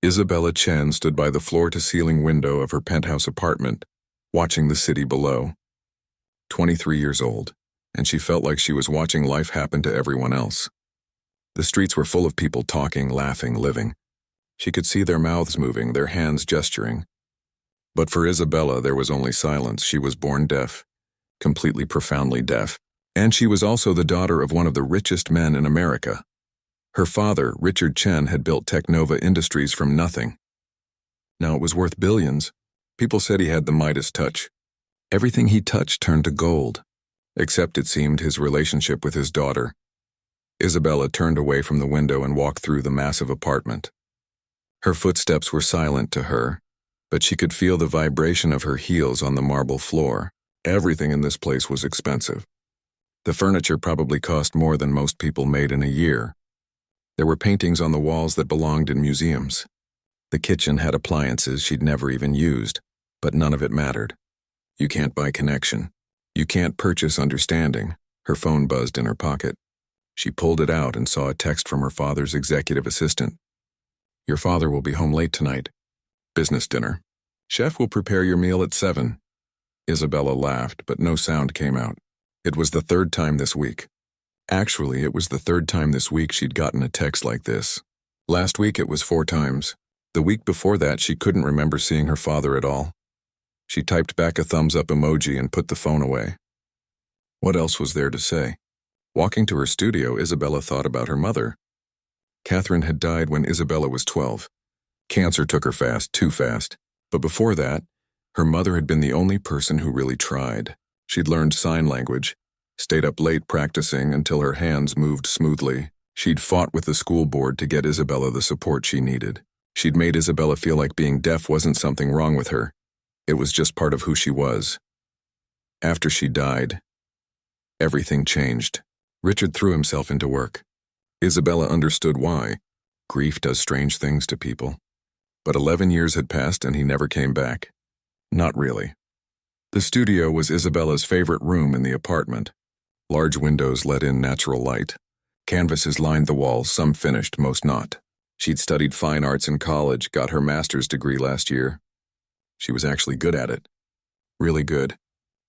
Isabella Chen stood by the floor-to-ceiling window of her penthouse apartment, watching the city below. 23 years old, and she felt like she was watching life happen to everyone else. The streets were full of people talking, laughing, living. She could see their mouths moving, their hands gesturing. But for Isabella, there was only silence. She was born deaf, completely profoundly deaf, and she was also the daughter of one of the richest men in America. Her father, Richard Chen, had built Technova Industries from nothing. Now it was worth billions. People said he had the Midas touch. Everything he touched turned to gold, except it seemed his relationship with his daughter. Isabella turned away from the window and walked through the massive apartment. Her footsteps were silent to her, but she could feel the vibration of her heels on the marble floor. Everything in this place was expensive. The furniture probably cost more than most people made in a year. There were paintings on the walls that belonged in museums. The kitchen had appliances she'd never even used, but none of it mattered. You can't buy connection. You can't purchase understanding. Her phone buzzed in her pocket. She pulled it out and saw a text from her father's executive assistant. "Your father will be home late tonight. Business dinner. Chef will prepare your meal at 7. Isabella laughed, but no sound came out. It was the third time this week. Actually, it was the third time this week she'd gotten a text like this. Last week it was 4 times. The week before that she couldn't remember seeing her father at all. She typed back a thumbs-up emoji and put the phone away. What else was there to say? Walking to her studio, Isabella thought about her mother. Catherine had died when Isabella was 12. Cancer took her fast, too fast. But before that, her mother had been the only person who really tried. She'd learned sign language, stayed up late practicing until her hands moved smoothly. She'd fought with the school board to get Isabella the support she needed. She'd made Isabella feel like being deaf wasn't something wrong with her. It was just part of who she was. After she died, everything changed. Richard threw himself into work. Isabella understood why. Grief does strange things to people. But 11 years had passed and he never came back. Not really. The studio was Isabella's favorite room in the apartment. Large windows let in natural light. Canvases lined the walls, some finished, most not. She'd studied fine arts in college, got her master's degree last year. She was actually good at it. Really good.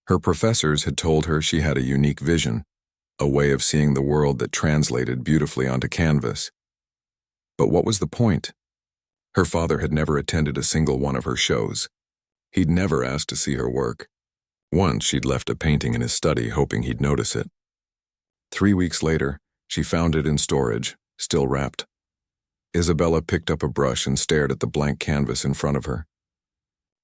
Her professors had told her she had a unique vision, a way of seeing the world that translated beautifully onto canvas. But what was the point? Her father had never attended a single one of her shows. He'd never asked to see her work. Once she'd left a painting in his study hoping he'd notice it. 3 weeks later, she found it in storage, still wrapped. Isabella picked up a brush and stared at the blank canvas in front of her.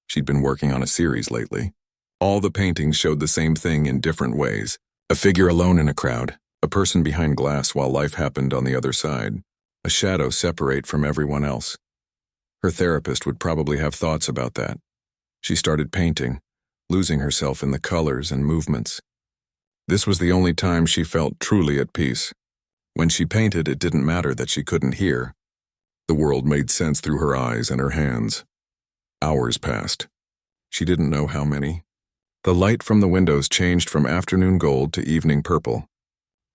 She'd been working on a series lately. All the paintings showed the same thing in different ways. A figure alone in a crowd, a person behind glass while life happened on the other side, a shadow separate from everyone else. Her therapist would probably have thoughts about that. She started painting, losing herself in the colors and movements. This was the only time she felt truly at peace. When she painted, it didn't matter that she couldn't hear. The world made sense through her eyes and her hands. Hours passed. She didn't know how many. The light from the windows changed from afternoon gold to evening purple.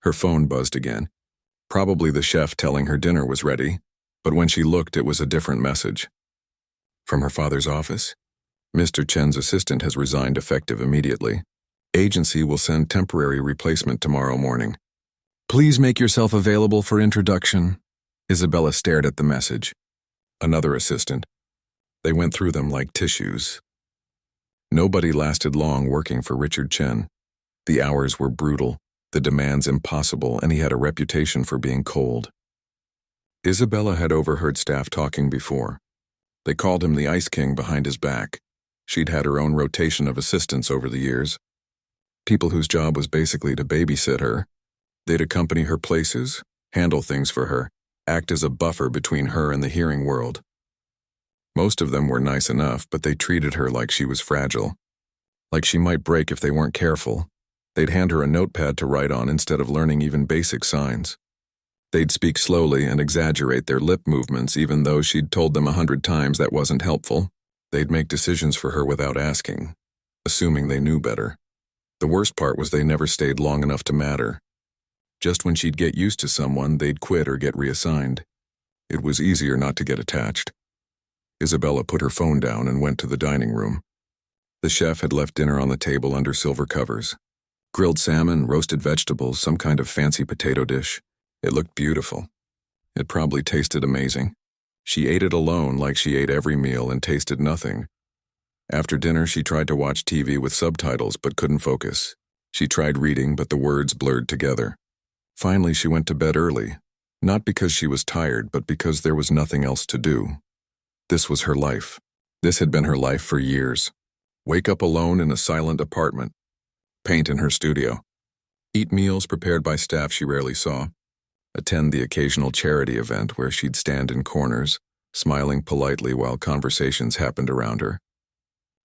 Her phone buzzed again. Probably the chef telling her dinner was ready, but when she looked, it was a different message. From her father's office? Mr. Chen's assistant has resigned effective immediately. Agency will send temporary replacement tomorrow morning. Please make yourself available for introduction. Isabella stared at the message. Another assistant. They went through them like tissues. Nobody lasted long working for Richard Chen. The hours were brutal, the demands impossible, and he had a reputation for being cold. Isabella had overheard staff talking before. They called him the Ice King behind his back. She'd had her own rotation of assistants over the years. People whose job was basically to babysit her. They'd accompany her places, handle things for her, act as a buffer between her and the hearing world. Most of them were nice enough, but they treated her like she was fragile. Like she might break if they weren't careful. They'd hand her a notepad to write on instead of learning even basic signs. They'd speak slowly and exaggerate their lip movements even though she'd told them 100 times that wasn't helpful. They'd make decisions for her without asking, assuming they knew better. The worst part was they never stayed long enough to matter. Just when she'd get used to someone, they'd quit or get reassigned. It was easier not to get attached. Isabella put her phone down and went to the dining room. The chef had left dinner on the table under silver covers. Grilled salmon, roasted vegetables, some kind of fancy potato dish. It looked beautiful. It probably tasted amazing. She ate it alone like she ate every meal and tasted nothing. After dinner, she tried to watch TV with subtitles but couldn't focus. She tried reading, but the words blurred together. Finally, she went to bed early, not because she was tired, but because there was nothing else to do. This was her life. This had been her life for years. Wake up alone in a silent apartment. Paint in her studio. Eat meals prepared by staff she rarely saw. Attend the occasional charity event where she'd stand in corners, smiling politely while conversations happened around her.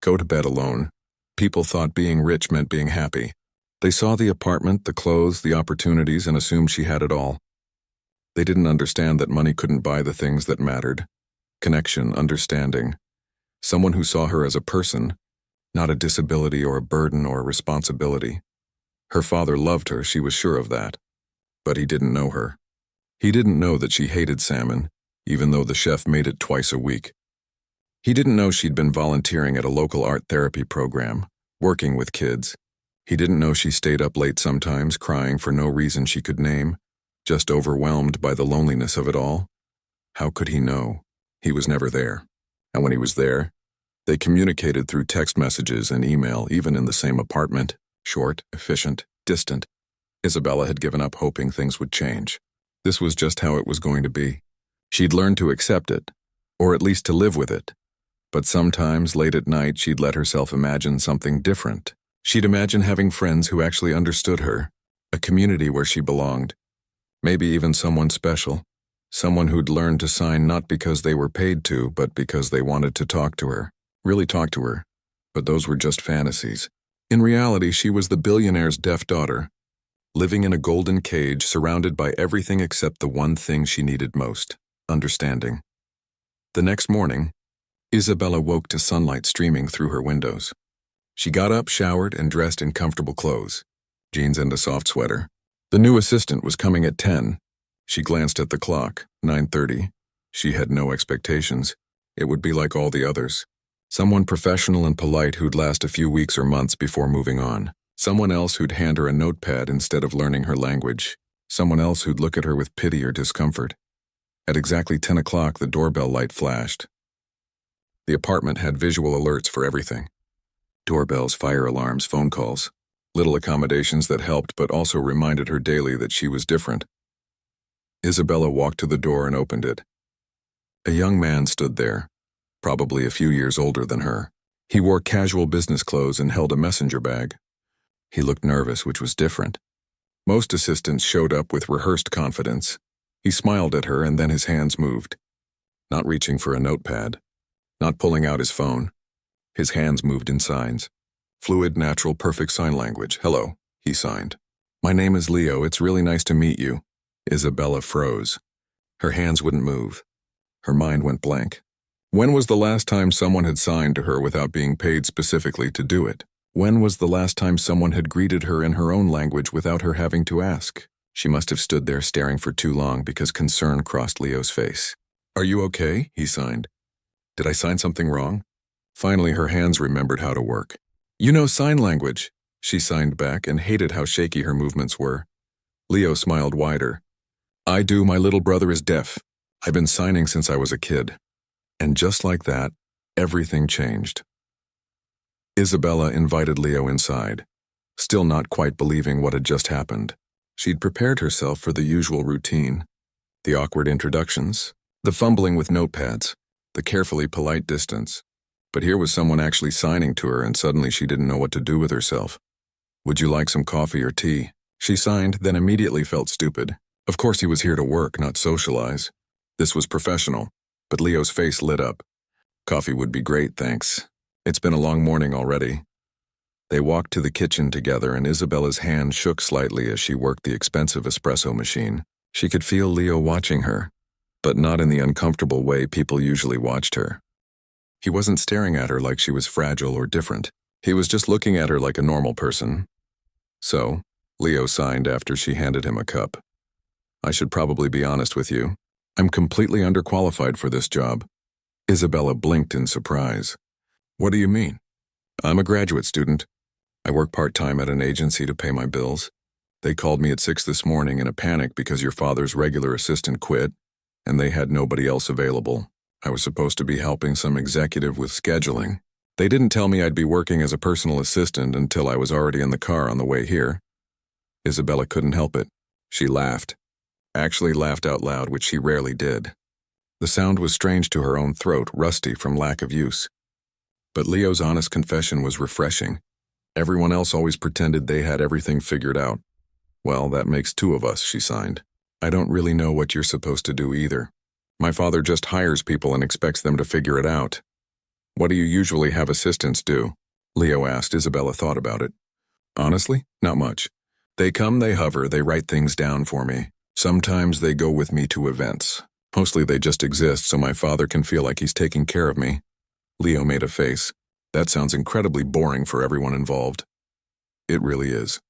Go to bed alone. People thought being rich meant being happy. They saw the apartment, the clothes, the opportunities, and assumed she had it all. They didn't understand that money couldn't buy the things that mattered. Connection, understanding. Someone who saw her as a person, not a disability or a burden or a responsibility. Her father loved her, she was sure of that. But he didn't know her. He didn't know that she hated salmon, even though the chef made it twice a week. He didn't know she'd been volunteering at a local art therapy program, working with kids. He didn't know she stayed up late sometimes, crying for no reason she could name, just overwhelmed by the loneliness of it all. How could he know? He was never there. And when he was there, they communicated through text messages and email, even in the same apartment, short, efficient, distant. Isabella had given up hoping things would change. This was just how it was going to be. She'd learned to accept it, or at least to live with it. But sometimes, late at night, she'd let herself imagine something different. She'd imagine having friends who actually understood her, a community where she belonged. Maybe even someone special, someone who'd learned to sign not because they were paid to, but because they wanted to talk to her, really talk to her. But those were just fantasies. In reality, she was the billionaire's deaf daughter, living in a golden cage surrounded by everything except the one thing she needed most, understanding. The next morning, Isabella woke to sunlight streaming through her windows. She got up, showered, and dressed in comfortable clothes, jeans and a soft sweater. The new assistant was coming at 10. She glanced at the clock, 9:30. She had no expectations. It would be like all the others. Someone professional and polite who'd last a few weeks or months before moving on. Someone else who'd hand her a notepad instead of learning her language. Someone else who'd look at her with pity or discomfort. At exactly 10 o'clock, the doorbell light flashed. The apartment had visual alerts for everything. Doorbells, fire alarms, phone calls. Little accommodations that helped but also reminded her daily that she was different. Isabella walked to the door and opened it. A young man stood there, probably a few years older than her. He wore casual business clothes and held a messenger bag. He looked nervous, which was different. Most assistants showed up with rehearsed confidence. He smiled at her and then his hands moved. Not reaching for a notepad. Not pulling out his phone. His hands moved in signs. Fluid, natural, perfect sign language. Hello, he signed. My name is Leo. It's really nice to meet you. Isabella froze. Her hands wouldn't move. Her mind went blank. When was the last time someone had signed to her without being paid specifically to do it? When was the last time someone had greeted her in her own language without her having to ask? She must have stood there staring for too long because concern crossed Leo's face. Are you okay? He signed. Did I sign something wrong? Finally, her hands remembered how to work. You know sign language, she signed back and hated how shaky her movements were. Leo smiled wider. I do, my little brother is deaf. I've been signing since I was a kid. And just like that, everything changed. Isabella invited Leo inside, still not quite believing what had just happened. She'd prepared herself for the usual routine. The awkward introductions, the fumbling with notepads, the carefully polite distance. But here was someone actually signing to her and suddenly she didn't know what to do with herself. Would you like some coffee or tea? She signed, then immediately felt stupid. Of course he was here to work, not socialize. This was professional, but Leo's face lit up. Coffee would be great, thanks. It's been a long morning already. They walked to the kitchen together and Isabella's hand shook slightly as she worked the expensive espresso machine. She could feel Leo watching her, but not in the uncomfortable way people usually watched her. He wasn't staring at her like she was fragile or different. He was just looking at her like a normal person. So, Leo signed after she handed him a cup. I should probably be honest with you. I'm completely underqualified for this job. Isabella blinked in surprise. What do you mean? I'm a graduate student. I work part-time at an agency to pay my bills. They called me at 6 this morning in a panic because your father's regular assistant quit, and they had nobody else available. I was supposed to be helping some executive with scheduling. They didn't tell me I'd be working as a personal assistant until I was already in the car on the way here. Isabella couldn't help it. She laughed. Actually laughed out loud, which she rarely did. The sound was strange to her own throat, rusty from lack of use. But Leo's honest confession was refreshing. Everyone else always pretended they had everything figured out. Well, that makes two of us, she signed. I don't really know what you're supposed to do either. My father just hires people and expects them to figure it out. What do you usually have assistants do? Leo asked. Isabella thought about it. Honestly, not much. They come, they hover, they write things down for me. Sometimes they go with me to events. Mostly they just exist so my father can feel like he's taking care of me. Leo made a face. That sounds incredibly boring for everyone involved. It really is.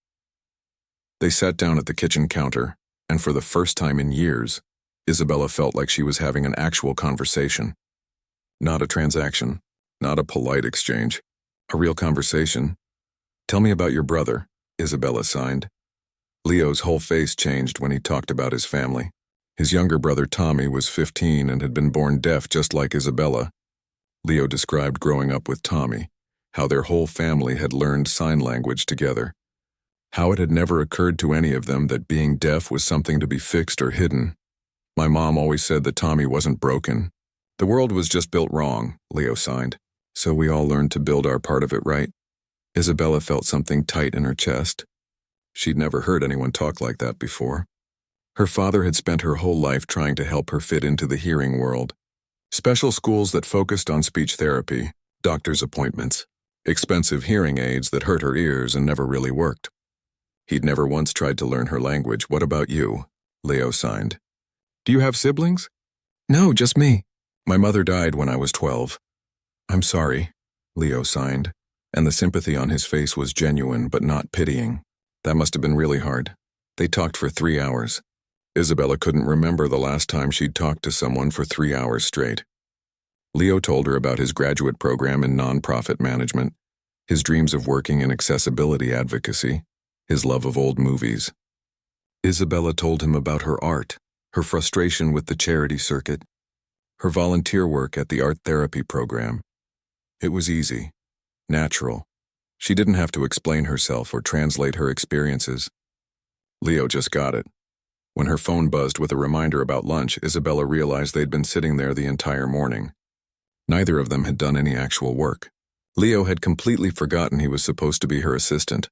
They sat down at the kitchen counter, and for the first time in years, Isabella felt like she was having an actual conversation. Not a transaction, not a polite exchange, a real conversation. Tell me about your brother, Isabella signed. Leo's whole face changed when he talked about his family. His younger brother Tommy was 15 and had been born deaf just like Isabella. Leo described growing up with Tommy, how their whole family had learned sign language together, how it had never occurred to any of them that being deaf was something to be fixed or hidden. My mom always said that Tommy wasn't broken. The world was just built wrong, Leo signed, so we all learned to build our part of it right. Isabella felt something tight in her chest. She'd never heard anyone talk like that before. Her father had spent her whole life trying to help her fit into the hearing world. Special schools that focused on speech therapy, doctor's appointments, expensive hearing aids that hurt her ears and never really worked. He'd never once tried to learn her language. What about you? Leo signed. Do you have siblings? No, just me. My mother died when I was 12. I'm sorry, Leo signed, and the sympathy on his face was genuine but not pitying. That must have been really hard. They talked for 3 hours. Isabella couldn't remember the last time she'd talked to someone for 3 hours straight. Leo told her about his graduate program in nonprofit management, his dreams of working in accessibility advocacy, his love of old movies. Isabella told him about her art, her frustration with the charity circuit, her volunteer work at the art therapy program. It was easy, natural. She didn't have to explain herself or translate her experiences. Leo just got it. When her phone buzzed with a reminder about lunch, Isabella realized they'd been sitting there the entire morning. Neither of them had done any actual work. Leo had completely forgotten he was supposed to be her assistant.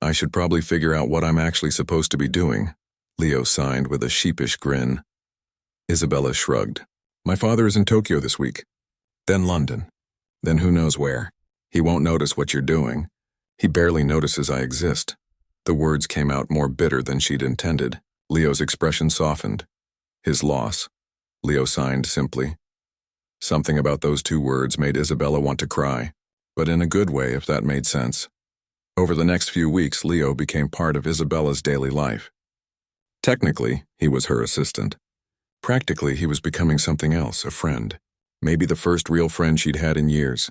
I should probably figure out what I'm actually supposed to be doing, Leo signed with a sheepish grin. Isabella shrugged. My father is in Tokyo this week. Then London. Then who knows where. He won't notice what you're doing. He barely notices I exist. The words came out more bitter than she'd intended. Leo's expression softened. His loss. Leo signed simply. Something about those 2 words made Isabella want to cry, but in a good way if that made sense. Over the next few weeks, Leo became part of Isabella's daily life. Technically, he was her assistant. Practically, he was becoming something else, a friend. Maybe the first real friend she'd had in years.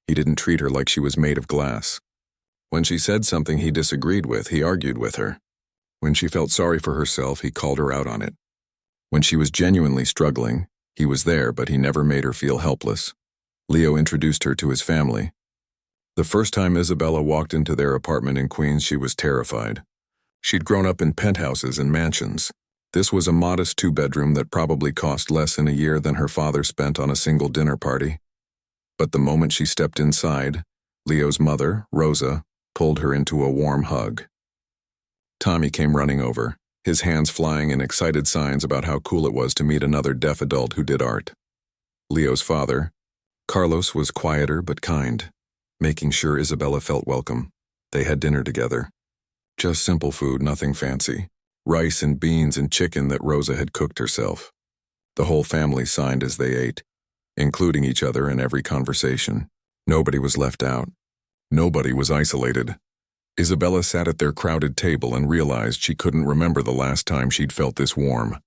He didn't treat her like she was made of glass. When she said something he disagreed with, he argued with her. When she felt sorry for herself, he called her out on it. When she was genuinely struggling, he was there, but he never made her feel helpless. Leo introduced her to his family. The first time Isabella walked into their apartment in Queens, she was terrified. She'd grown up in penthouses and mansions. This was a modest 2-bedroom that probably cost less in a year than her father spent on a single dinner party. But the moment she stepped inside, Leo's mother, Rosa, pulled her into a warm hug. Tommy came running over, his hands flying in excited signs about how cool it was to meet another deaf adult who did art. Leo's father, Carlos, was quieter but kind, making sure Isabella felt welcome. They had dinner together. Just simple food, nothing fancy. Rice and beans and chicken that Rosa had cooked herself. The whole family signed as they ate, including each other in every conversation. Nobody was left out. Nobody was isolated. Isabella sat at their crowded table and realized she couldn't remember the last time she'd felt this warm.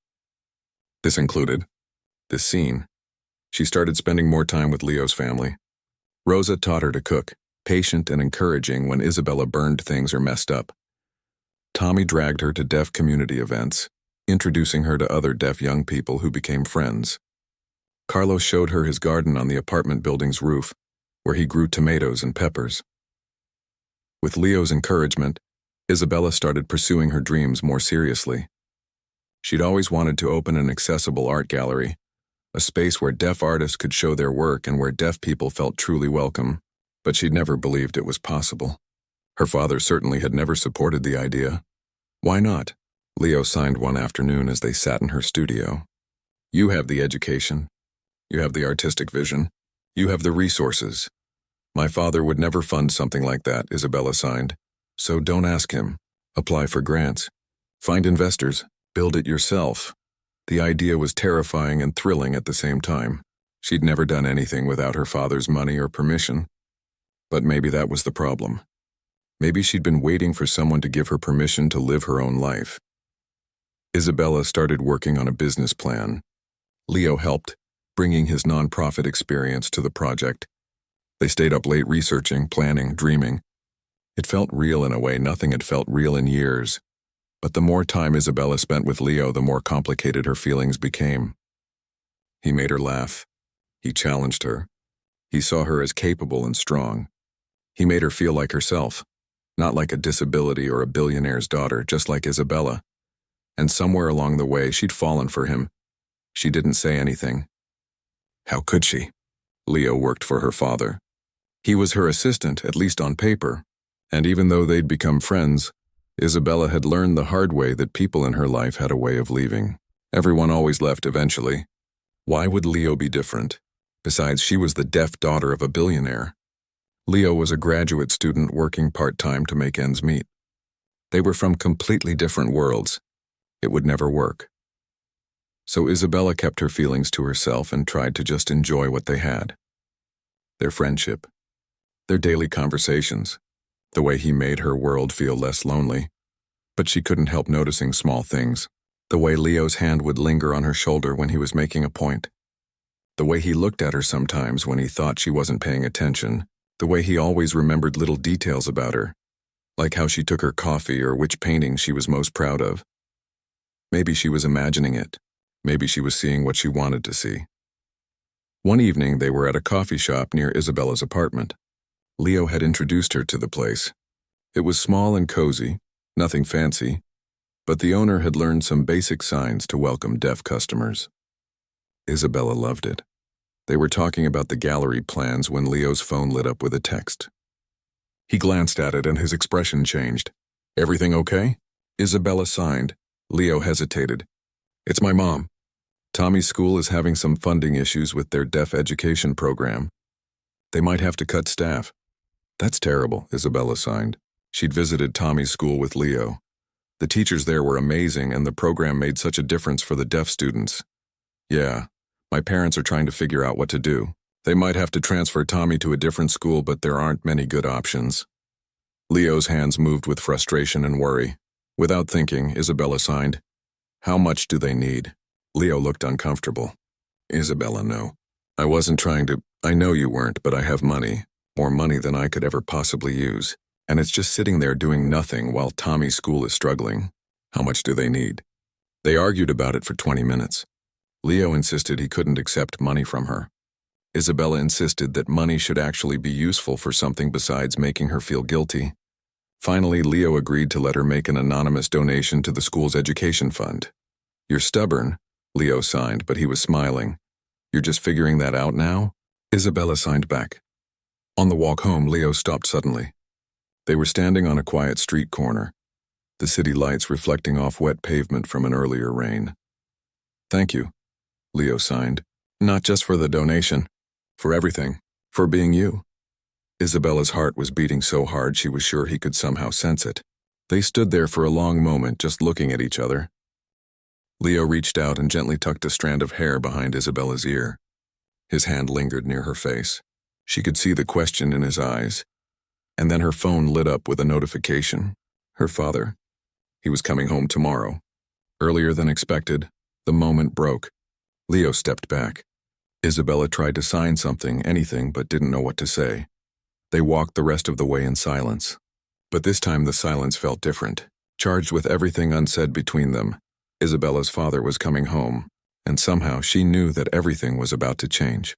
This included this scene. She started spending more time with Leo's family. Rosa taught her to cook, patient and encouraging when Isabella burned things or messed up. Tommy dragged her to deaf community events, introducing her to other deaf young people who became friends. Carlos showed her his garden on the apartment building's roof, where he grew tomatoes and peppers. With Leo's encouragement, Isabella started pursuing her dreams more seriously. She'd always wanted to open an accessible art gallery, a space where deaf artists could show their work and where deaf people felt truly welcome, but she'd never believed it was possible. Her father certainly had never supported the idea. Why not? Leo signed one afternoon as they sat in her studio. You have the education. You have the artistic vision. You have the resources. My father would never fund something like that, Isabella signed. So don't ask him. Apply for grants. Find investors. Build it yourself. The idea was terrifying and thrilling at the same time. She'd never done anything without her father's money or permission. But maybe that was the problem. Maybe she'd been waiting for someone to give her permission to live her own life. Isabella started working on a business plan. Leo helped, bringing his nonprofit experience to the project. They stayed up late researching, planning, dreaming. It felt real in a way nothing had felt real in years. But the more time Isabella spent with Leo, the more complicated her feelings became. He made her laugh. He challenged her. He saw her as capable and strong. He made her feel like herself, not like a disability or a billionaire's daughter, just like Isabella. And somewhere along the way, she'd fallen for him. She didn't say anything. How could she? Leo worked for her father. He was her assistant, at least on paper. And even though they'd become friends, Isabella had learned the hard way that people in her life had a way of leaving. Everyone always left eventually. Why would Leo be different? Besides, she was the deaf daughter of a billionaire. Leo was a graduate student working part-time to make ends meet. They were from completely different worlds. It would never work. So Isabella kept her feelings to herself and tried to just enjoy what they had. Their friendship. Their daily conversations. The way he made her world feel less lonely. But she couldn't help noticing small things. The way Leo's hand would linger on her shoulder when he was making a point. The way he looked at her sometimes when he thought she wasn't paying attention. The way he always remembered little details about her. Like how she took her coffee or which painting she was most proud of. Maybe she was imagining it. Maybe she was seeing what she wanted to see. One evening they were at a coffee shop near Isabella's apartment. Leo had introduced her to the place. It was small and cozy, nothing fancy, but the owner had learned some basic signs to welcome deaf customers. Isabella loved it. They were talking about the gallery plans when Leo's phone lit up with a text. He glanced at it and his expression changed. Everything okay? Isabella signed. Leo hesitated. It's my mom. Tommy's school is having some funding issues with their deaf education program. They might have to cut staff. That's terrible, Isabella signed. She'd visited Tommy's school with Leo. The teachers there were amazing and the program made such a difference for the deaf students. Yeah, my parents are trying to figure out what to do. They might have to transfer Tommy to a different school, but there aren't many good options. Leo's hands moved with frustration and worry. Without thinking, Isabella signed. How much do they need? Leo looked uncomfortable. Isabella, no. I wasn't trying to. I know you weren't, but I have money. More money than I could ever possibly use. And it's just sitting there doing nothing while Tommy's school is struggling. How much do they need? They argued about it for 20 minutes. Leo insisted he couldn't accept money from her. Isabella insisted that money should actually be useful for something besides making her feel guilty. Finally, Leo agreed to let her make an anonymous donation to the school's education fund. You're stubborn, Leo signed, but he was smiling. You're just figuring that out now? Isabella signed back. On the walk home, Leo stopped suddenly. They were standing on a quiet street corner, the city lights reflecting off wet pavement from an earlier rain. Thank you, Leo signed. Not just for the donation, for everything, for being you. Isabella's heart was beating so hard she was sure he could somehow sense it. They stood there for a long moment, just looking at each other. Leo reached out and gently tucked a strand of hair behind Isabella's ear. His hand lingered near her face. She could see the question in his eyes. And then her phone lit up with a notification. Her father. He was coming home tomorrow. Earlier than expected, the moment broke. Leo stepped back. Isabella tried to sign something, anything, but didn't know what to say. They walked the rest of the way in silence. But this time the silence felt different, charged with everything unsaid between them. Isabella's father was coming home, and somehow she knew that everything was about to change.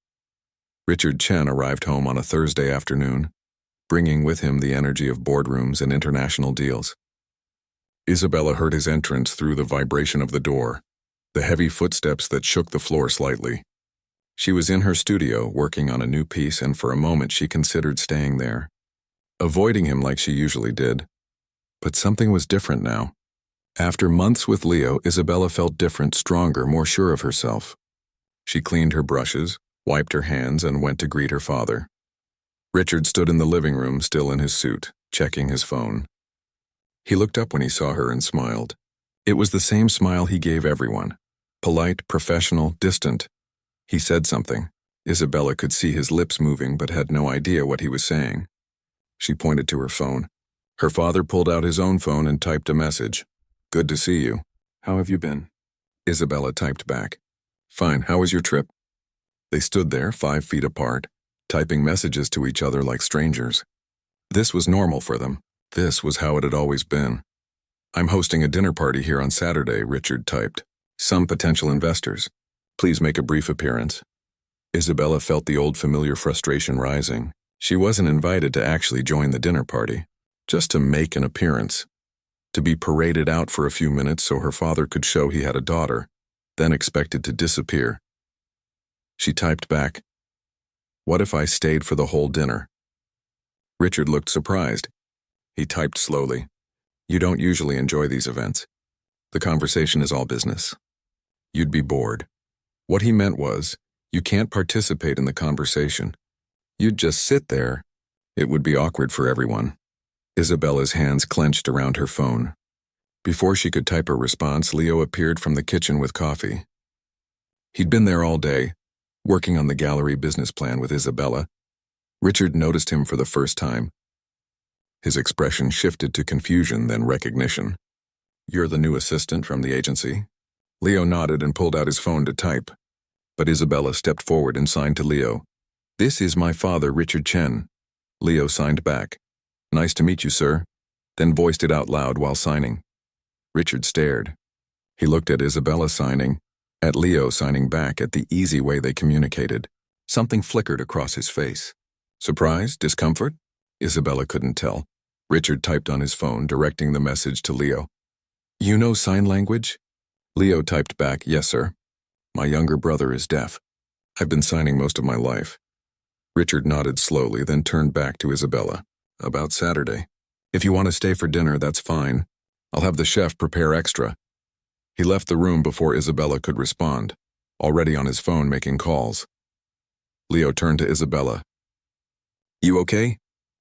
Richard Chen arrived home on a Thursday afternoon, bringing with him the energy of boardrooms and international deals. Isabella heard his entrance through the vibration of the door, the heavy footsteps that shook the floor slightly. She was in her studio working on a new piece, and for a moment she considered staying there, avoiding him like she usually did. But something was different now. After months with Leo, Isabella felt different, stronger, more sure of herself. She cleaned her brushes, wiped her hands, and went to greet her father. Richard stood in the living room, still in his suit, checking his phone. He looked up when he saw her and smiled. It was the same smile he gave everyone. Polite, professional, distant. He said something. Isabella could see his lips moving but had no idea what he was saying. She pointed to her phone. Her father pulled out his own phone and typed a message. "Good to see you. How have you been?" Isabella typed back. "Fine, how was your trip?" They stood there, 5 feet apart, typing messages to each other like strangers. This was normal for them. This was how it had always been. "I'm hosting a dinner party here on Saturday," Richard typed. "Some potential investors. Please make a brief appearance." Isabella felt the old familiar frustration rising. She wasn't invited to actually join the dinner party, just to make an appearance, to be paraded out for a few minutes so her father could show he had a daughter, then expected to disappear. She typed back, "What if I stayed for the whole dinner?" Richard looked surprised. He typed slowly, "You don't usually enjoy these events. The conversation is all business. You'd be bored." What he meant was, you can't participate in the conversation. You'd just sit there. It would be awkward for everyone. Isabella's hands clenched around her phone. Before she could type a response, Leo appeared from the kitchen with coffee. He'd been there all day, working on the gallery business plan with Isabella. Richard noticed him for the first time. His expression shifted to confusion, then recognition. "You're the new assistant from the agency?" Leo nodded and pulled out his phone to type. But Isabella stepped forward and signed to Leo. "This is my father, Richard Chen." Leo signed back. "Nice to meet you, sir," then voiced it out loud while signing. Richard stared. He looked at Isabella signing, at Leo signing back, at the easy way they communicated. Something flickered across his face. Surprise? Discomfort? Isabella couldn't tell. Richard typed on his phone, directing the message to Leo. "You know sign language?" Leo typed back, "Yes, sir. My younger brother is deaf. I've been signing most of my life." Richard nodded slowly, then turned back to Isabella. "About Saturday. If you want to stay for dinner, that's fine. I'll have the chef prepare extra." He left the room before Isabella could respond, already on his phone making calls. Leo turned to Isabella. "You okay?"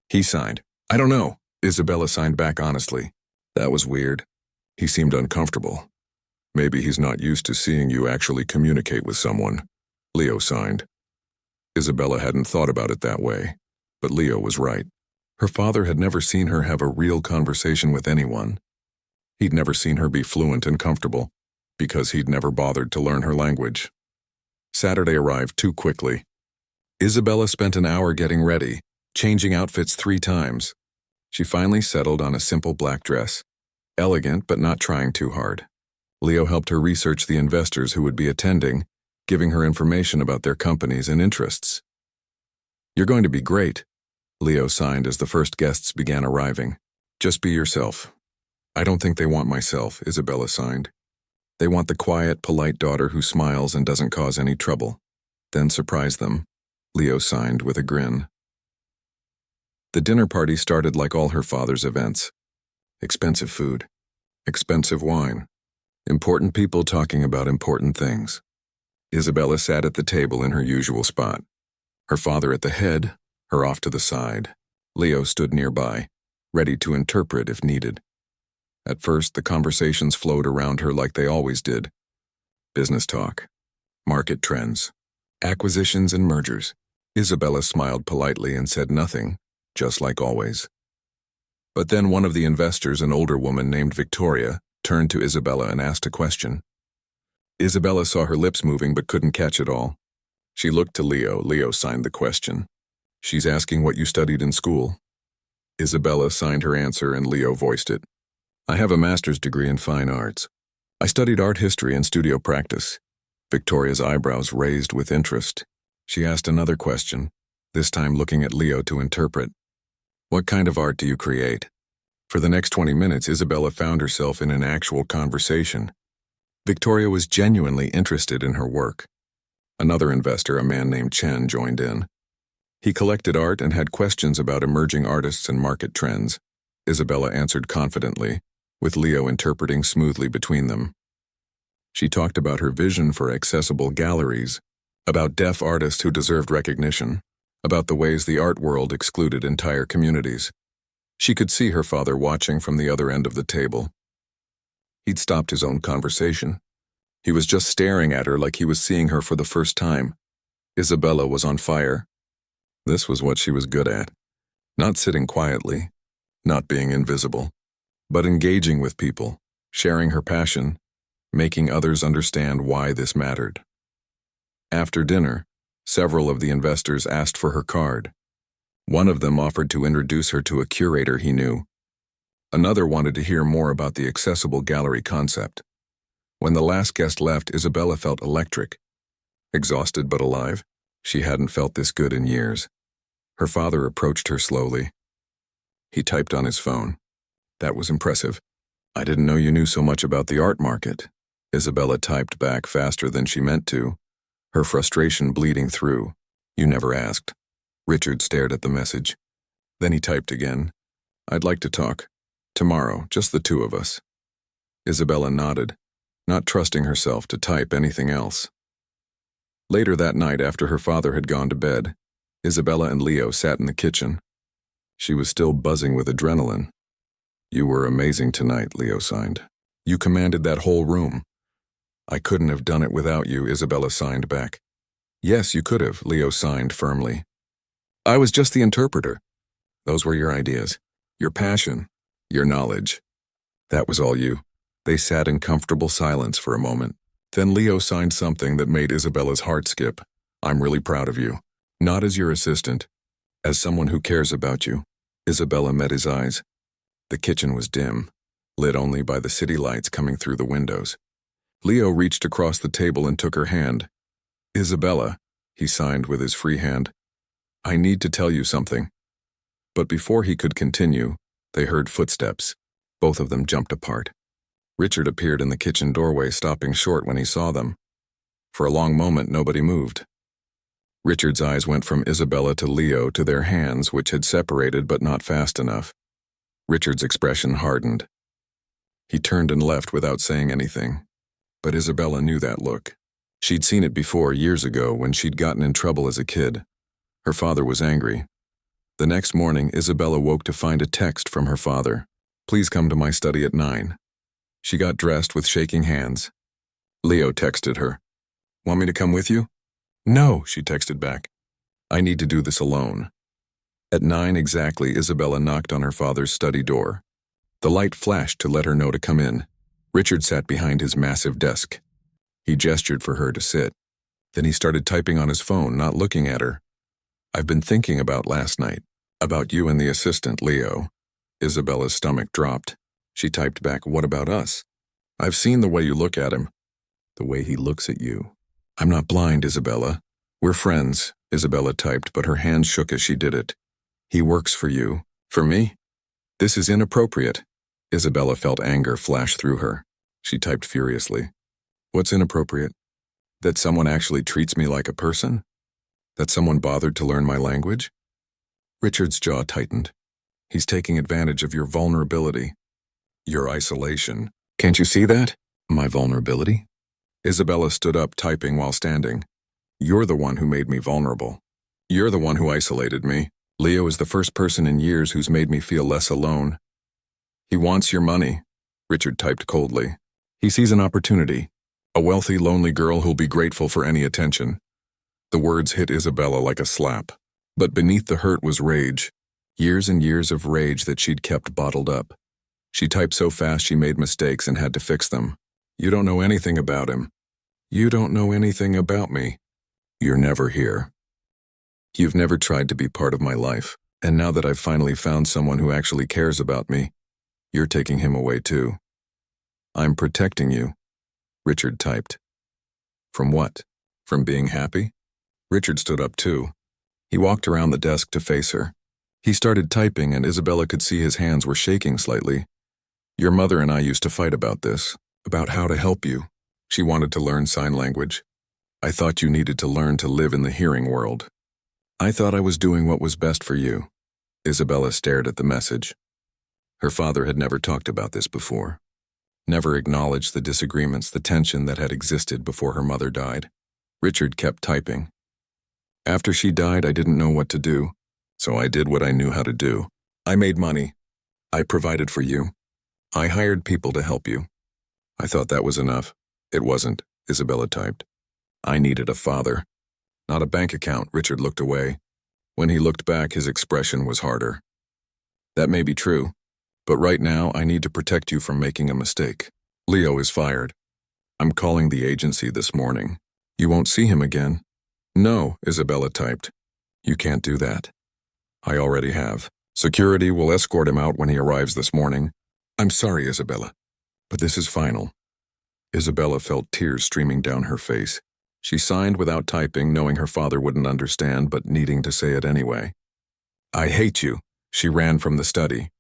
He signed. "I don't know." Isabella signed back honestly. "That was weird." He seemed uncomfortable. "Maybe he's not used to seeing you actually communicate with someone." Leo signed. Isabella hadn't thought about it that way, but Leo was right. Her father had never seen her have a real conversation with anyone. He'd never seen her be fluent and comfortable, because he'd never bothered to learn her language. Saturday arrived too quickly. Isabella spent an hour getting ready, changing outfits 3 times. She finally settled on a simple black dress, elegant but not trying too hard. Leo helped her research the investors who would be attending, giving her information about their companies and interests. "You're going to be great," Leo signed as the first guests began arriving. "Just be yourself." "I don't think they want myself," Isabella signed. "They want the quiet, polite daughter who smiles and doesn't cause any trouble." "Then surprise them," Leo signed with a grin. The dinner party started like all her father's events. Expensive food, expensive wine, important people talking about important things. Isabella sat at the table in her usual spot. Her father at the head, her off to the side. Leo stood nearby, ready to interpret if needed. At first, the conversations flowed around her like they always did. Business talk, market trends, acquisitions and mergers. Isabella smiled politely and said nothing, just like always. But then one of the investors, an older woman named Victoria, turned to Isabella and asked a question. Isabella saw her lips moving but couldn't catch it all. She looked to Leo. Leo signed the question. She's asking what you studied in school. Isabella signed her answer and Leo voiced it. I have a master's degree in fine arts. I studied art history and studio practice. Victoria's eyebrows raised with interest. She asked another question, this time looking at Leo to interpret. What kind of art do you create? For the next 20 minutes, Isabella found herself in an actual conversation. Victoria was genuinely interested in her work. Another investor, a man named Chen, joined in. He collected art and had questions about emerging artists and market trends. Isabella answered confidently, with Leo interpreting smoothly between them. She talked about her vision for accessible galleries, about deaf artists who deserved recognition, about the ways the art world excluded entire communities. She could see her father watching from the other end of the table. He'd stopped his own conversation. He was just staring at her like he was seeing her for the first time. Isabella was on fire. This was what she was good at. Not sitting quietly, not being invisible, but engaging with people, sharing her passion, making others understand why this mattered. After dinner, several of the investors asked for her card. One of them offered to introduce her to a curator he knew. Another wanted to hear more about the accessible gallery concept. When the last guest left, Isabella felt electric. Exhausted but alive, she hadn't felt this good in years. Her father approached her slowly. He typed on his phone. That was impressive. I didn't know you knew so much about the art market. Isabella typed back faster than she meant to, her frustration bleeding through. You never asked. Richard stared at the message. Then he typed again. I'd like to talk. Tomorrow, just the two of us. Isabella nodded, not trusting herself to type anything else. Later that night, after her father had gone to bed, Isabella and Leo sat in the kitchen. She was still buzzing with adrenaline. You were amazing tonight, Leo signed. You commanded that whole room. I couldn't have done it without you, Isabella signed back. Yes, you could have, Leo signed firmly. I was just the interpreter. Those were your ideas, your passion, your knowledge. That was all you. They sat in comfortable silence for a moment. Then Leo signed something that made Isabella's heart skip. I'm really proud of you. Not as your assistant, as someone who cares about you. Isabella met his eyes. The kitchen was dim, lit only by the city lights coming through the windows. Leo reached across the table and took her hand. Isabella, he signed with his free hand. I need to tell you something. But before he could continue, they heard footsteps. Both of them jumped apart. Richard appeared in the kitchen doorway, stopping short when he saw them. For a long moment, nobody moved. Richard's eyes went from Isabella to Leo to their hands, which had separated but not fast enough. Richard's expression hardened. He turned and left without saying anything. But Isabella knew that look. She'd seen it before, years ago, when she'd gotten in trouble as a kid. Her father was angry. The next morning, Isabella woke to find a text from her father. Please come to my study at 9. She got dressed with shaking hands. Leo texted her. Want me to come with you? No, she texted back. I need to do this alone. At 9 exactly, Isabella knocked on her father's study door. The light flashed to let her know to come in. Richard sat behind his massive desk. He gestured for her to sit. Then he started typing on his phone, not looking at her. I've been thinking about last night, about you and the assistant, Leo. Isabella's stomach dropped. She typed back, what about us? I've seen the way you look at him. The way he looks at you. I'm not blind, Isabella. We're friends, Isabella typed, but her hands shook as she did it. He works for you. For me? This is inappropriate. Isabella felt anger flash through her. She typed furiously. What's inappropriate? That someone actually treats me like a person? That someone bothered to learn my language? Richard's jaw tightened. He's taking advantage of your vulnerability. Your isolation. Can't you see that? My vulnerability? Isabella stood up, typing while standing. You're the one who made me vulnerable. You're the one who isolated me. Leo is the first person in years who's made me feel less alone. He wants your money, Richard typed coldly. He sees an opportunity. A wealthy, lonely girl who'll be grateful for any attention. The words hit Isabella like a slap. But beneath the hurt was rage. Years and years of rage that she'd kept bottled up. She typed so fast she made mistakes and had to fix them. You don't know anything about him. You don't know anything about me. You're never here. You've never tried to be part of my life, and now that I've finally found someone who actually cares about me, you're taking him away too. I'm protecting you, Richard typed. From what? From being happy? Richard stood up too. He walked around the desk to face her. He started typing and Isabella could see his hands were shaking slightly. Your mother and I used to fight about this, about how to help you. She wanted to learn sign language. I thought you needed to learn to live in the hearing world. I thought I was doing what was best for you. Isabella stared at the message. Her father had never talked about this before. Never acknowledged the disagreements, the tension that had existed before her mother died. Richard kept typing. After she died, I didn't know what to do, so I did what I knew how to do. I made money. I provided for you. I hired people to help you. I thought that was enough. It wasn't, Isabella typed. I needed a father. Not a bank account. Richard looked away. When he looked back, his expression was harder. That may be true, but right now I need to protect you from making a mistake. Leo is fired. I'm calling the agency this morning. You won't see him again. No, Isabella typed. You can't do that. I already have. Security will escort him out when he arrives this morning. I'm sorry, Isabella, but this is final. Isabella felt tears streaming down her face. She signed without typing, knowing her father wouldn't understand, but needing to say it anyway. I hate you. She ran from the study.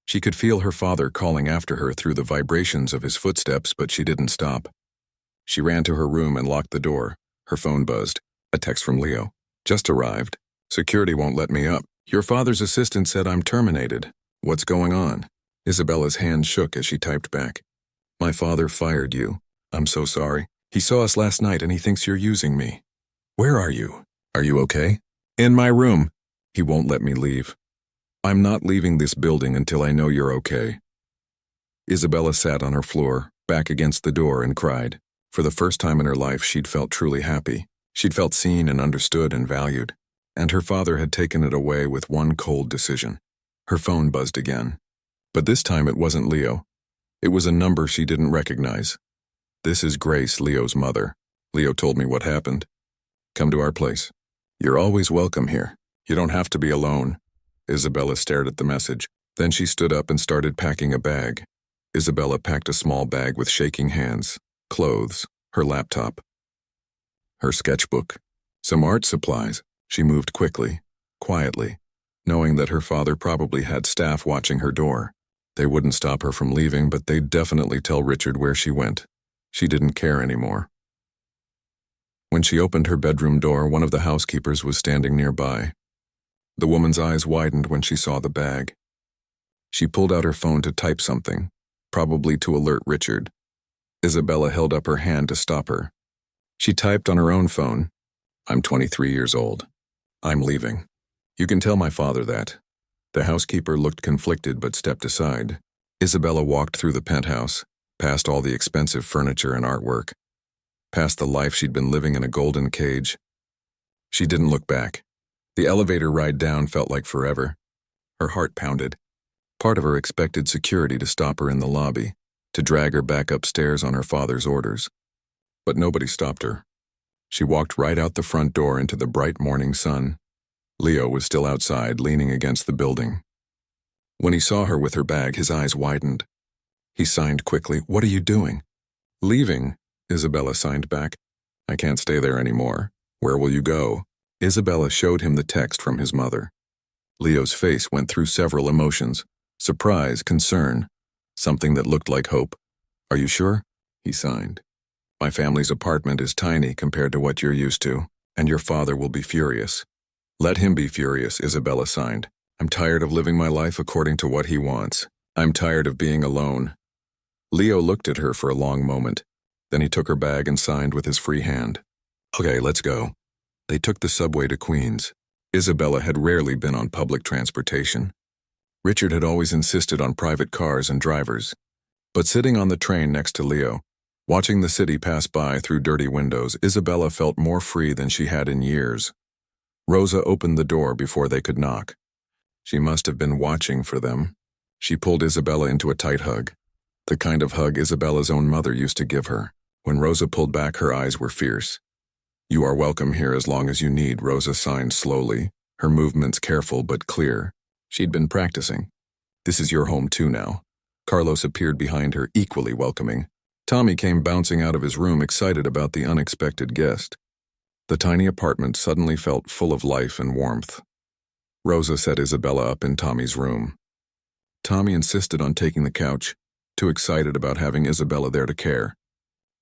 She could feel her father calling after her through the vibrations of his footsteps, but she didn't stop. She ran to her room and locked the door. Her phone buzzed. A text from Leo. Just arrived. Security won't let me up. Your father's assistant said I'm terminated. What's going on? Isabella's hand shook as she typed back. My father fired you. I'm so sorry. He saw us last night and he thinks you're using me. Where are you? Are you okay? In my room. He won't let me leave. I'm not leaving this building until I know you're okay. Isabella sat on her floor, back against the door, and cried. For the first time in her life, she'd felt truly happy. She'd felt seen and understood and valued. And her father had taken it away with one cold decision. Her phone buzzed again. But this time it wasn't Leo. It was a number she didn't recognize. This is Grace, Leo's mother. Leo told me what happened. Come to our place. You're always welcome here. You don't have to be alone. Isabella stared at the message. Then she stood up and started packing a bag. Isabella packed a small bag with shaking hands, clothes, her laptop, her sketchbook, some art supplies. She moved quickly, quietly, knowing that her father probably had staff watching her door. They wouldn't stop her from leaving, but they'd definitely tell Richard where she went. She didn't care anymore. When she opened her bedroom door, one of the housekeepers was standing nearby. The woman's eyes widened when she saw the bag. She pulled out her phone to type something, probably to alert Richard. Isabella held up her hand to stop her. She typed on her own phone, I'm 23 years old. I'm leaving. You can tell my father that. The housekeeper looked conflicted but stepped aside. Isabella walked through the penthouse, past all the expensive furniture and artwork, past the life she'd been living in a golden cage. She didn't look back. The elevator ride down felt like forever. Her heart pounded. Part of her expected security to stop her in the lobby, to drag her back upstairs on her father's orders. But nobody stopped her. She walked right out the front door into the bright morning sun. Leo was still outside, leaning against the building. When he saw her with her bag, his eyes widened. He signed quickly, What are you doing? Leaving, Isabella signed back. I can't stay there anymore. Where will you go? Isabella showed him the text from his mother. Leo's face went through several emotions. Surprise, concern, something that looked like hope. Are you sure? He signed. My family's apartment is tiny compared to what you're used to, and your father will be furious. Let him be furious, Isabella signed. I'm tired of living my life according to what he wants. I'm tired of being alone. Leo looked at her for a long moment. Then he took her bag and signed with his free hand. Okay, let's go. They took the subway to Queens. Isabella had rarely been on public transportation. Richard had always insisted on private cars and drivers. But sitting on the train next to Leo, watching the city pass by through dirty windows, Isabella felt more free than she had in years. Rosa opened the door before they could knock. She must have been watching for them. She pulled Isabella into a tight hug, the kind of hug Isabella's own mother used to give her. When Rosa pulled back, her eyes were fierce. You are welcome here as long as you need, Rosa signed slowly, her movements careful but clear. She'd been practicing. This is your home too now. Carlos appeared behind her, equally welcoming. Tommy came bouncing out of his room, excited about the unexpected guest. The tiny apartment suddenly felt full of life and warmth. Rosa set Isabella up in Tommy's room. Tommy insisted on taking the couch, too excited about having Isabella there to care.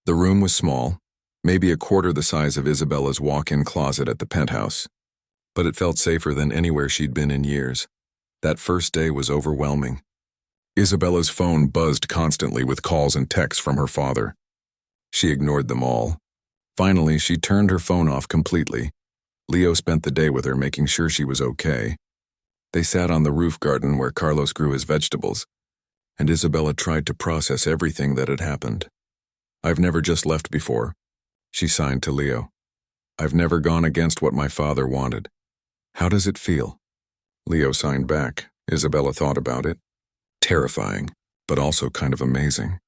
The room was small, maybe a quarter the size of Isabella's walk-in closet at the penthouse, but it felt safer than anywhere she'd been in years. That first day was overwhelming. Isabella's phone buzzed constantly with calls and texts from her father. She ignored them all. Finally, she turned her phone off completely. Leo spent the day with her, making sure she was okay. They sat on the roof garden where Carlos grew his vegetables, and Isabella tried to process everything that had happened. I've never just left before, she signed to Leo. I've never gone against what my father wanted. How does it feel? Leo signed back. Isabella thought about it. Terrifying, but also kind of amazing.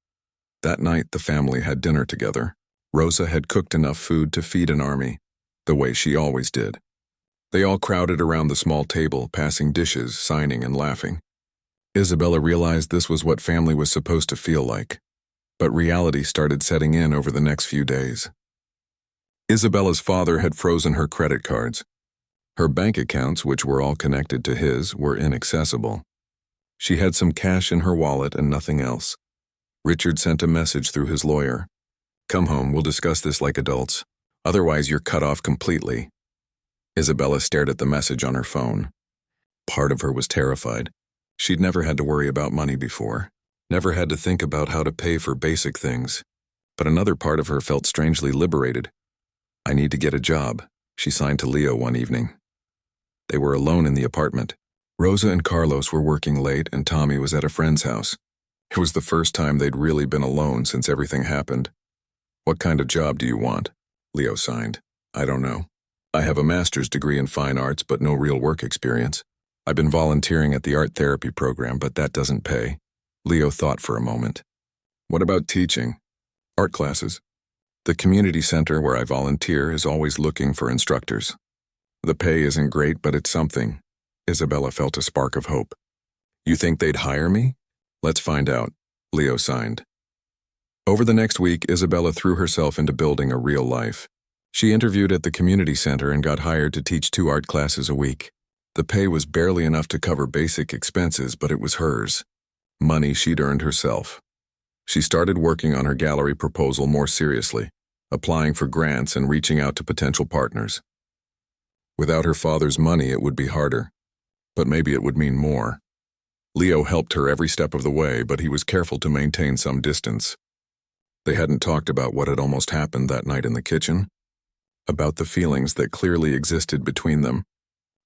That night, the family had dinner together. Rosa had cooked enough food to feed an army, the way she always did. They all crowded around the small table, passing dishes, signing, and laughing. Isabella realized this was what family was supposed to feel like, but reality started setting in over the next few days. Isabella's father had frozen her credit cards. Her bank accounts, which were all connected to his, were inaccessible. She had some cash in her wallet and nothing else. Richard sent a message through his lawyer. Come home, we'll discuss this like adults. Otherwise, you're cut off completely. Isabella stared at the message on her phone. Part of her was terrified. She'd never had to worry about money before, never had to think about how to pay for basic things. But another part of her felt strangely liberated. I need to get a job, she signed to Leo one evening. They were alone in the apartment. Rosa and Carlos were working late and Tommy was at a friend's house. It was the first time they'd really been alone since everything happened. What kind of job do you want? Leo signed. I don't know. I have a master's degree in fine arts but no real work experience. I've been volunteering at the art therapy program, but that doesn't pay. Leo thought for a moment. What about teaching? Art classes. The community center where I volunteer is always looking for instructors. The pay isn't great, but it's something. Isabella felt a spark of hope. You think they'd hire me? Let's find out. Leo signed. Over the next week, Isabella threw herself into building a real life. She interviewed at the community center and got hired to teach 2 art classes a week. The pay was barely enough to cover basic expenses, but it was hers. Money she'd earned herself. She started working on her gallery proposal more seriously, applying for grants and reaching out to potential partners. Without her father's money, it would be harder, but maybe it would mean more. Leo helped her every step of the way, but he was careful to maintain some distance. They hadn't talked about what had almost happened that night in the kitchen, about the feelings that clearly existed between them.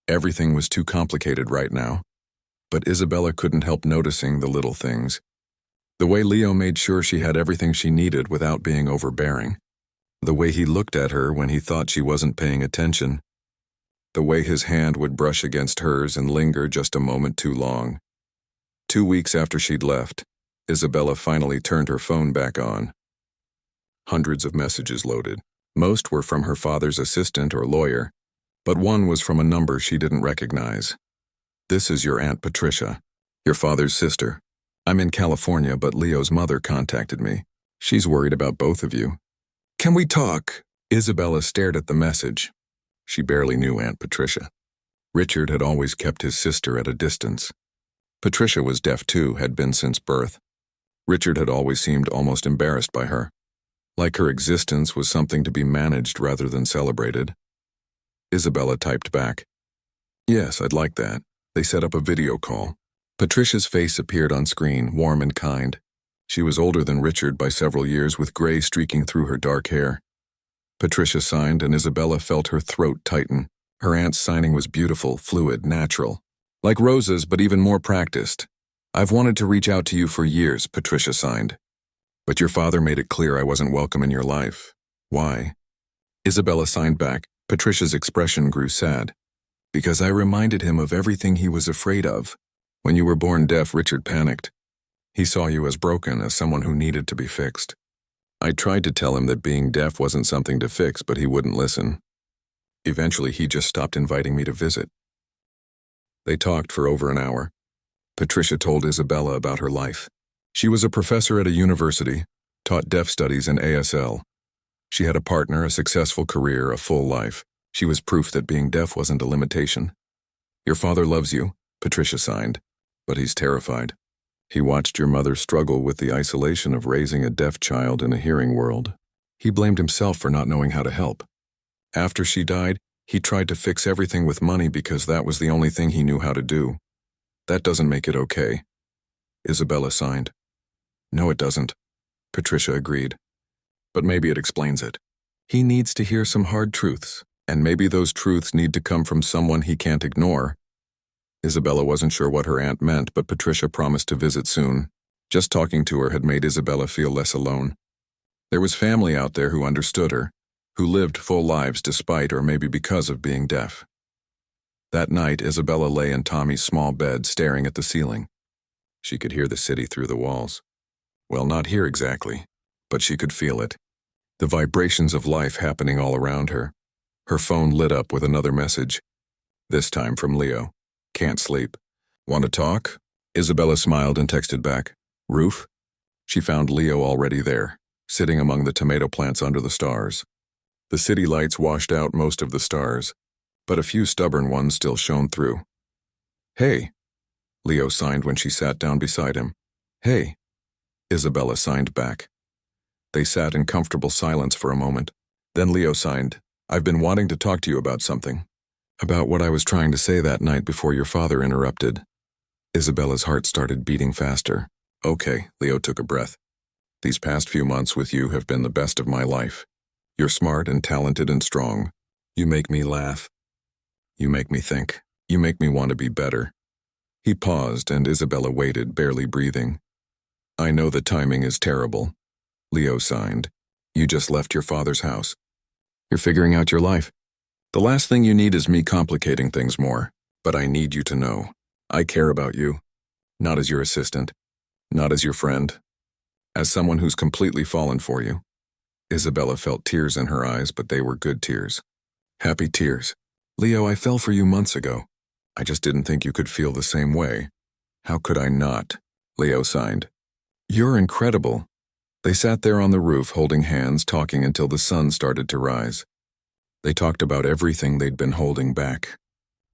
Everything was too complicated right now, but Isabella couldn't help noticing the little things. The way Leo made sure she had everything she needed without being overbearing. The way he looked at her when he thought she wasn't paying attention. The way his hand would brush against hers and linger just a moment too long. 2 weeks after she'd left, Isabella finally turned her phone back on. Hundreds of messages loaded. Most were from her father's assistant or lawyer, but one was from a number she didn't recognize. This is your Aunt Patricia, your father's sister. I'm in California, but Leo's mother contacted me. She's worried about both of you. Can we talk? Isabella stared at the message. She barely knew Aunt Patricia. Richard had always kept his sister at a distance. Patricia was deaf too, had been since birth. Richard had always seemed almost embarrassed by her, like her existence was something to be managed rather than celebrated. Isabella typed back. Yes, I'd like that. They set up a video call. Patricia's face appeared on screen, warm and kind. She was older than Richard by several years, with gray streaking through her dark hair. Patricia signed, and Isabella felt her throat tighten. Her aunt's signing was beautiful, fluid, natural. Like Rosa's, but even more practiced. I've wanted to reach out to you for years, Patricia signed. But your father made it clear I wasn't welcome in your life. Why? Isabella signed back. Patricia's expression grew sad. Because I reminded him of everything he was afraid of. When you were born deaf, Richard panicked. He saw you as broken, as someone who needed to be fixed. I tried to tell him that being deaf wasn't something to fix, but he wouldn't listen. Eventually, he just stopped inviting me to visit. They talked for over an hour. Patricia told Isabella about her life. She was a professor at a university, taught deaf studies and ASL. She had a partner, a successful career, a full life. She was proof that being deaf wasn't a limitation. Your father loves you, Patricia signed, but he's terrified. He watched your mother struggle with the isolation of raising a deaf child in a hearing world. He blamed himself for not knowing how to help. After she died, he tried to fix everything with money because that was the only thing he knew how to do. That doesn't make it okay. Isabella signed. No, it doesn't. Patricia agreed. But maybe it explains it. He needs to hear some hard truths, and maybe those truths need to come from someone he can't ignore. Isabella wasn't sure what her aunt meant, but Patricia promised to visit soon. Just talking to her had made Isabella feel less alone. There was family out there who understood her, who lived full lives despite or maybe because of being deaf. That night, Isabella lay in Tommy's small bed staring at the ceiling. She could hear the city through the walls. Well, not hear exactly, but she could feel it. The vibrations of life happening all around her. Her phone lit up with another message, this time from Leo. Can't sleep. Want to talk? Isabella smiled and texted back. Roof? She found Leo already there, sitting among the tomato plants under the stars. The city lights washed out most of the stars, but a few stubborn ones still shone through. Hey, Leo signed when she sat down beside him. Hey, Isabella signed back. They sat in comfortable silence for a moment. Then Leo signed, I've been wanting to talk to you about something. About what I was trying to say that night before your father interrupted. Isabella's heart started beating faster. Okay, Leo took a breath. These past few months with you have been the best of my life. You're smart and talented and strong. You make me laugh. You make me think. You make me want to be better. He paused and Isabella waited, barely breathing. I know the timing is terrible. Leo signed. You just left your father's house. You're figuring out your life. The last thing you need is me complicating things more, but I need you to know. I care about you. Not as your assistant. Not as your friend. As someone who's completely fallen for you. Isabella felt tears in her eyes, but they were good tears. Happy tears. Leo, I fell for you months ago. I just didn't think you could feel the same way. How could I not? Leo signed. You're incredible. They sat there on the roof holding hands, talking until the sun started to rise. They talked about everything they'd been holding back.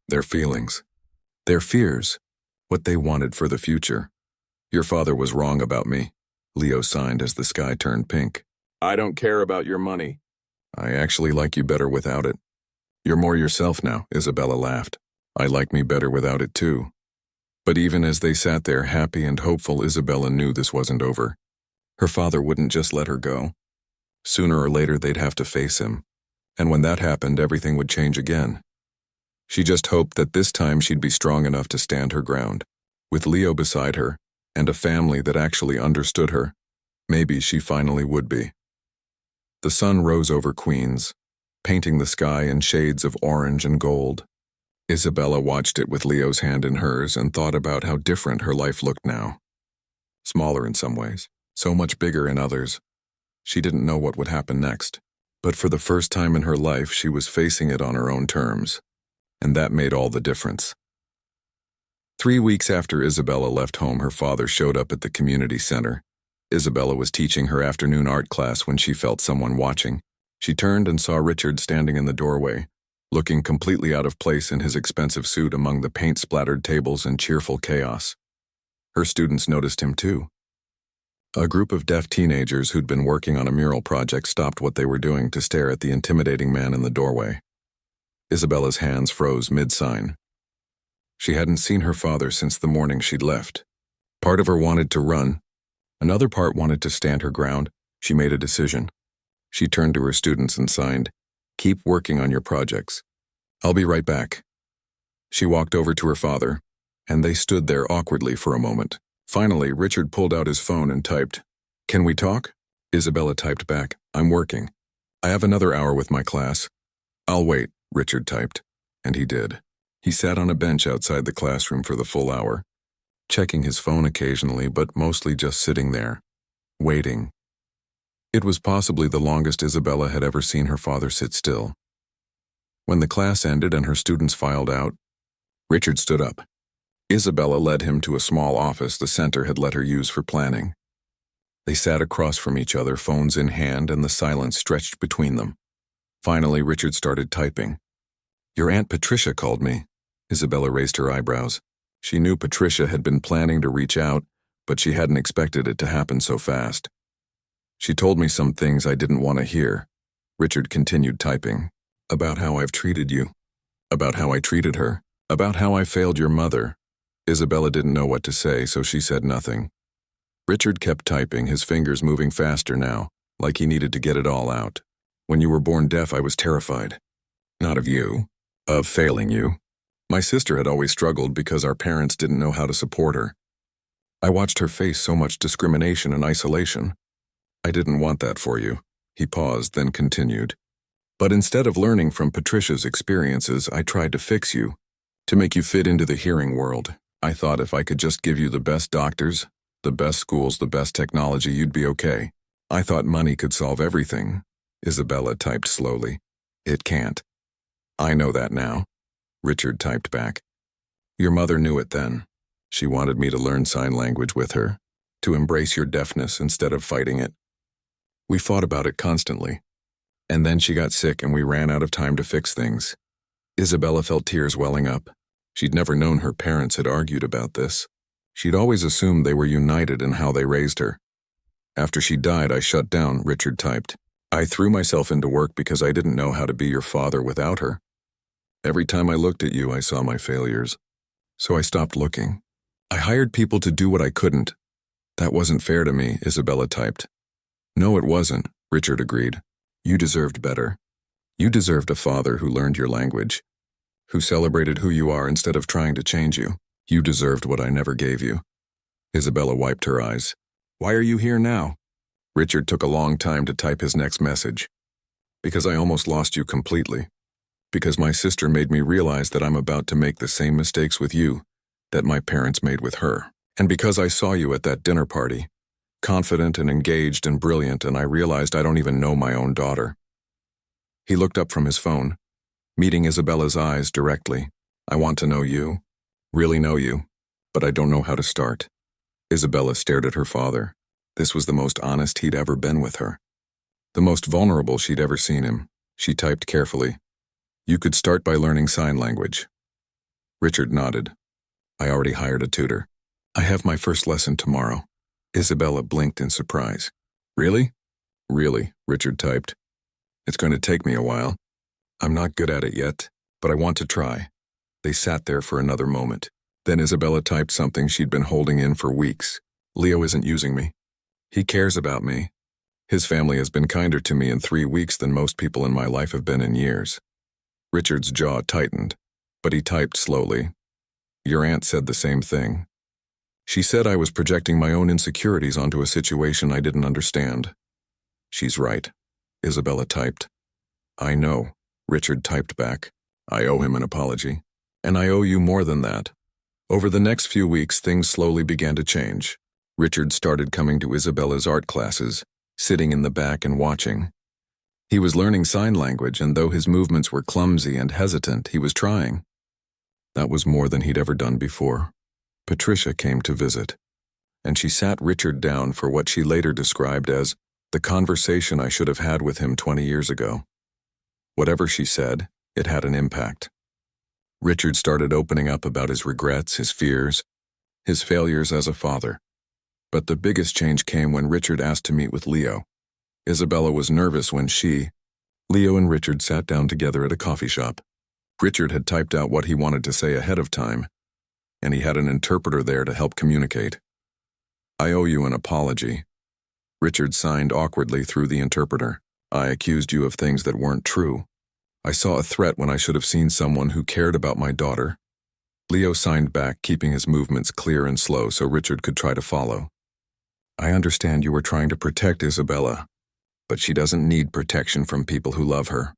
Their feelings. Their fears. What they wanted for the future. Your father was wrong about me. Leo signed as the sky turned pink. I don't care about your money. I actually like you better without it. You're more yourself now, Isabella laughed. I like me better without it too. But even as they sat there happy and hopeful, Isabella knew this wasn't over. Her father wouldn't just let her go. Sooner or later they'd have to face him. And when that happened, everything would change again. She just hoped that this time she'd be strong enough to stand her ground. With Leo beside her, and a family that actually understood her, maybe she finally would be. The sun rose over Queens, painting the sky in shades of orange and gold. Isabella watched it with Leo's hand in hers and thought about how different her life looked now. Smaller in some ways, so much bigger in others. She didn't know what would happen next. But for the first time in her life, she was facing it on her own terms. And that made all the difference. 3 weeks after Isabella left home, her father showed up at the community center. Isabella was teaching her afternoon art class when she felt someone watching. She turned and saw Richard standing in the doorway, looking completely out of place in his expensive suit among the paint-splattered tables and cheerful chaos. Her students noticed him too. A group of deaf teenagers who'd been working on a mural project stopped what they were doing to stare at the intimidating man in the doorway. Isabella's hands froze mid-sign. She hadn't seen her father since the morning she'd left. Part of her wanted to run. Another part wanted to stand her ground. She made a decision. She turned to her students and signed, "Keep working on your projects. I'll be right back." She walked over to her father, and they stood there awkwardly for a moment. Finally, Richard pulled out his phone and typed, "Can we talk?" Isabella typed back, "I'm working. I have another hour with my class." "I'll wait," Richard typed, and he did. He sat on a bench outside the classroom for the full hour, checking his phone occasionally, but mostly just sitting there, waiting. It was possibly the longest Isabella had ever seen her father sit still. When the class ended and her students filed out, Richard stood up. Isabella led him to a small office the center had let her use for planning. They sat across from each other, phones in hand, and the silence stretched between them. Finally, Richard started typing. "Your Aunt Patricia called me." Isabella raised her eyebrows. She knew Patricia had been planning to reach out, but she hadn't expected it to happen so fast. "She told me some things I didn't want to hear." Richard continued typing. "About how I've treated you. About how I treated her. About how I failed your mother." Isabella didn't know what to say, so she said nothing. Richard kept typing, his fingers moving faster now, like he needed to get it all out. "When you were born deaf, I was terrified. Not of you. Of failing you. My sister had always struggled because our parents didn't know how to support her. I watched her face so much discrimination and isolation. I didn't want that for you." He paused, then continued. "But instead of learning from Patricia's experiences, I tried to fix you, to make you fit into the hearing world. I thought if I could just give you the best doctors, the best schools, the best technology, you'd be okay. I thought money could solve everything." Isabella typed slowly. "It can't." "I know that now." Richard typed back. "Your mother knew it then. She wanted me to learn sign language with her, to embrace your deafness instead of fighting it. We fought about it constantly. And then she got sick and we ran out of time to fix things." Isabella felt tears welling up. She'd never known her parents had argued about this. She'd always assumed they were united in how they raised her. "After she died, I shut down," Richard typed. "I threw myself into work because I didn't know how to be your father without her. Every time I looked at you, I saw my failures. So I stopped looking. I hired people to do what I couldn't. That wasn't fair to me," Isabella typed. "No, it wasn't," Richard agreed. "You deserved better. You deserved a father who learned your language, who celebrated who you are instead of trying to change you. You deserved what I never gave you." Isabella wiped her eyes. "Why are you here now?" Richard took a long time to type his next message. "Because I almost lost you completely. Because my sister made me realize that I'm about to make the same mistakes with you that my parents made with her. And because I saw you at that dinner party, confident and engaged and brilliant, and I realized I don't even know my own daughter." He looked up from his phone, meeting Isabella's eyes directly. "I want to know you, really know you, but I don't know how to start." Isabella stared at her father. This was the most honest he'd ever been with her. The most vulnerable she'd ever seen him. She typed carefully. "You could start by learning sign language." Richard nodded. "I already hired a tutor. I have my first lesson tomorrow." Isabella blinked in surprise. "Really?" "Really," Richard typed. "It's going to take me a while. I'm not good at it yet, but I want to try." They sat there for another moment. Then Isabella typed something she'd been holding in for weeks. "Leo isn't using me. He cares about me. His family has been kinder to me in 3 weeks than most people in my life have been in years." Richard's jaw tightened, but he typed slowly. "Your aunt said the same thing. She said I was projecting my own insecurities onto a situation I didn't understand." "She's right," Isabella typed. "I know," Richard typed back. "I owe him an apology. And I owe you more than that." Over the next few weeks, things slowly began to change. Richard started coming to Isabella's art classes, sitting in the back and watching. He was learning sign language, and though his movements were clumsy and hesitant, he was trying. That was more than he'd ever done before. Patricia came to visit, and she sat Richard down for what she later described as the conversation I should have had with him 20 years ago. Whatever she said, it had an impact. Richard started opening up about his regrets, his fears, his failures as a father. But the biggest change came when Richard asked to meet with Leo. Isabella was nervous when Leo and Richard sat down together at a coffee shop. Richard had typed out what he wanted to say ahead of time, and he had an interpreter there to help communicate. "I owe you an apology." Richard signed awkwardly through the interpreter. "I accused you of things that weren't true. I saw a threat when I should have seen someone who cared about my daughter." Leo signed back, keeping his movements clear and slow so Richard could try to follow. "I understand you were trying to protect Isabella, but she doesn't need protection from people who love her.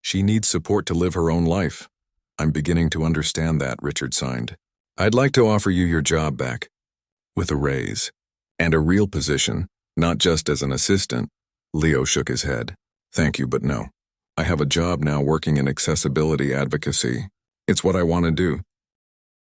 She needs support to live her own life." "I'm beginning to understand that," Richard signed. "I'd like to offer you your job back, with a raise, and a real position, not just as an assistant." Leo shook his head. Thank you, but no. I have a job now working in accessibility advocacy. It's what I want to do.